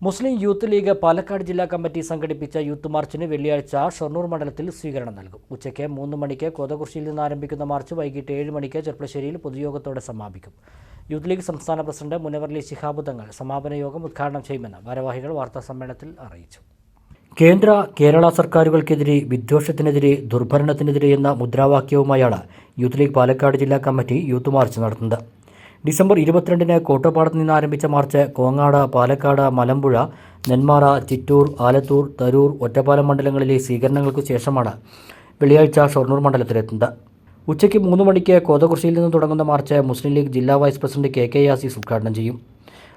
മുസ്ലിം youth league Palakkad ജില്ലാ committee സംഘടിപ്പിച്ച youth മാർച്ചിന് വെള്ളിയാഴ്ച ഷൊർണൂർ മണ്ഡലത്തിൽ സ്വീകരണം നൽകും. ഉച്ചയ്ക്ക് 3 മണിക്ക് കോതകുറിശ്ശിയിൽ നിന്ന് ആരംഭിക്കുന്ന മാർച്ച് വൈകിട്ട് 7 മണിക്ക് ചെർപ്പളശ്ശേരിയിൽ പൊതുയോഗത്തോടെ സമാപിക്കും. യൂത്ത് ലീഗ് സംസ്ഥാന പ്രസിഡന്റ് മുനവർലി ശിഹാബ് തങ്ങൾ സമാപന യോഗം ഉദ്ഘാടനം ചെയ്യുമെന്ന് ഭാരവാഹികൾ വാർത്താസമ്മേളനത്തിൽ അറിയിച്ചു. കേരള സർക്കാരുകൾക്കെതിരെ, വിദ്വേഷത്തിനെതിരെ, ദുർഭരണത്തിനെതിരെ എന്ന മുദ്രാവാക്യവുമായാണ് യൂത്ത് ലീഗ് പാലക്കാട് ജില്ലാ കമ്മിറ്റി യൂത്ത് മാർച്ച് നടത്തുന്നത്. ഡിസംബർ 22-ന് കോട്ടപ്പാടത്ത് നിന്ന് ആരംഭിച്ച മാർച്ച് കോങ്ങാട്, പാലക്കാട്, മലമ്പുഴ, നെന്മാറ, ചിറ്റൂർ, ആലത്തൂർ, തരൂർ, ഒറ്റപ്പാലം മണ്ഡലങ്ങളിലെ സ്വീകരണങ്ങൾക്കു ശേഷമാണ് വെള്ളിയാഴ്ച ഷൊർണൂർ മണ്ഡലത്തിലെത്തുന്നത്. ഉച്ചയ്ക്ക് 3 മണിക്ക് കോതകുറിശ്ശിയിൽ നിന്ന് തുടങ്ങുന്ന മാർച്ച് മുസ്ലിം ലീഗ് ജില്ലാ വൈസ് പ്രസിഡന്റ് കെ യാസീസ് ഉദ്ഘാടനം ചെയ്യും.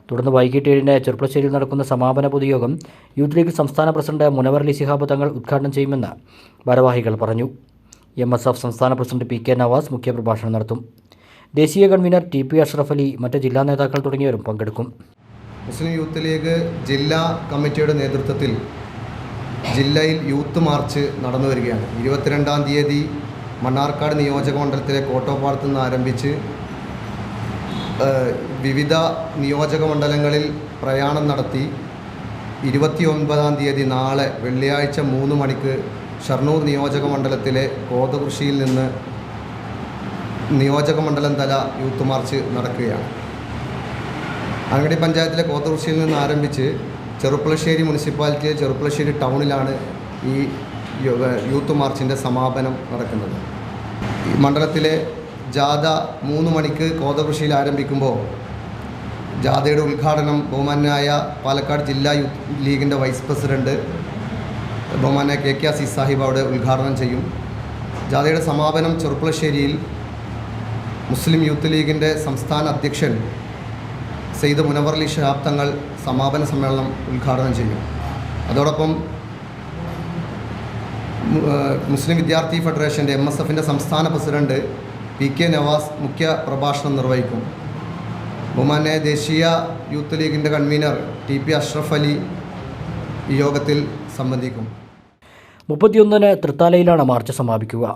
തുടർന്ന് വൈകിട്ട് 7-ന് ചെർപ്പളശ്ശേരിയിൽ നടക്കുന്ന സമാപന പൊതുയോഗം യൂത്ത് ലീഗ് സംസ്ഥാന പ്രസിഡന്റ് മുനവർലി ശിഹാബ് തങ്ങൾ ഉദ്ഘാടനം ചെയ്യുമെന്ന് ഭാരവാഹികൾ പറഞ്ഞു. MSF സംസ്ഥാന പ്രസിഡന്റ് PK നവാസ് മുഖ്യപ്രഭാഷണം നടത്തും. ദേശീയ കൺവീനർ TP അഷ്റഫ് അലി, മറ്റ് ജില്ലാ നേതാക്കൾ തുടങ്ങിയവരും പങ്കെടുക്കും. മുസ്ലിം യൂത്ത് ലീഗ് ജില്ലാ കമ്മിറ്റിയുടെ നേതൃത്വത്തിൽ ജില്ലയിൽ യൂത്ത് മാർച്ച് നടന്നു വരികയാണ്. 22-ാം തീയതി മണ്ണാർക്കാട് നിയോജക മണ്ഡലത്തിലെ കോട്ടപ്പാടത്തു നിന്ന് ആരംഭിച്ച് വിവിധ നിയോജക മണ്ഡലങ്ങളിൽ പ്രയാണം നടത്തി 29-ാം തീയതി നാളെ വെള്ളിയാഴ്ച 3 മണിക്ക് ഷൊർണൂർ നിയോജക മണ്ഡലത്തിലെ കോതകുറിശ്ശിയിൽ നിന്ന് നിയോജക മണ്ഡലം തല യൂത്ത് മാർച്ച് നടക്കുകയാണ്. അങ്ങടി പഞ്ചായത്തിലെ കോതകുറിശ്ശിയിൽ നിന്ന് ആരംഭിച്ച് ചെർപ്പളശ്ശേരി മുനിസിപ്പാലിറ്റിയിലെ ചെർപ്പളശ്ശേരി ടൗണിലാണ് ഈ യൂത്ത് മാർച്ചിൻ്റെ സമാപനം നടക്കുന്നത്. ഈ മണ്ഡലത്തിലെ ജാഥ 3 മണിക്ക് കോതകുറിശ്ശിയിൽ ആരംഭിക്കുമ്പോൾ ജാഥയുടെ ഉദ്ഘാടനം ബഹുമാന്യനായ പാലക്കാട് ജില്ലാ യൂത്ത് ലീഗിൻ്റെ വൈസ് പ്രസിഡന്റ് ബഹുമാന്യ KK യാസീസ് സാഹിബ് അവിടെ ഉദ്ഘാടനം ചെയ്യും. ജാഥയുടെ സമാപനം ചെർപ്പളശ്ശേരിയിൽ മുസ്ലിം യൂത്ത് ലീഗിൻ്റെ സംസ്ഥാന അധ്യക്ഷൻ സെയ്ദ് മുനവർലി ശിഹാബ് തങ്ങൾ സമാപന സമ്മേളനം ഉദ്ഘാടനം ചെയ്യും. അതോടൊപ്പം മുസ്ലിം വിദ്യാർത്ഥി ഫെഡറേഷൻ്റെ MSFൻ്റെ സംസ്ഥാന പ്രസിഡന്റ് PK നവാസ് മുഖ്യ പ്രഭാഷണം നിർവഹിക്കും. ബഹുമാന്യ ദേശീയ യൂത്ത് ലീഗിൻ്റെ കൺവീനർ TP അഷ്റഫ് അലി ഈ യോഗത്തിൽ സംബന്ധിക്കും. 31-ന് തൃത്താലയിലാണ് മാർച്ച് സമാപിക്കുക.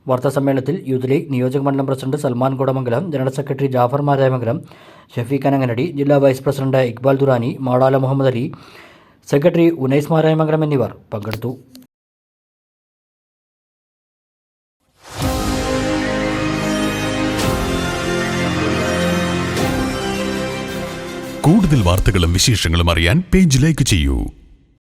വാർത്താസമ്മേളനത്തിൽ യൂത്ത് ലീഗ് നിയോജക മണ്ഡലം president Salman Kodamangalam, general secretary Jafar Marayamangalam, Shafeeq Ananganadi, ജില്ലാ vice president Iqbal Durrani, Madala Muhammad Ali, secretary Unais Marayamangalam എന്നിവർ പങ്കെടുത്തു. കൂടുതൽ വാർത്തകളും വിശേഷങ്ങളും അറിയാൻ പേജ് ലൈക്ക് ചെയ്യൂ.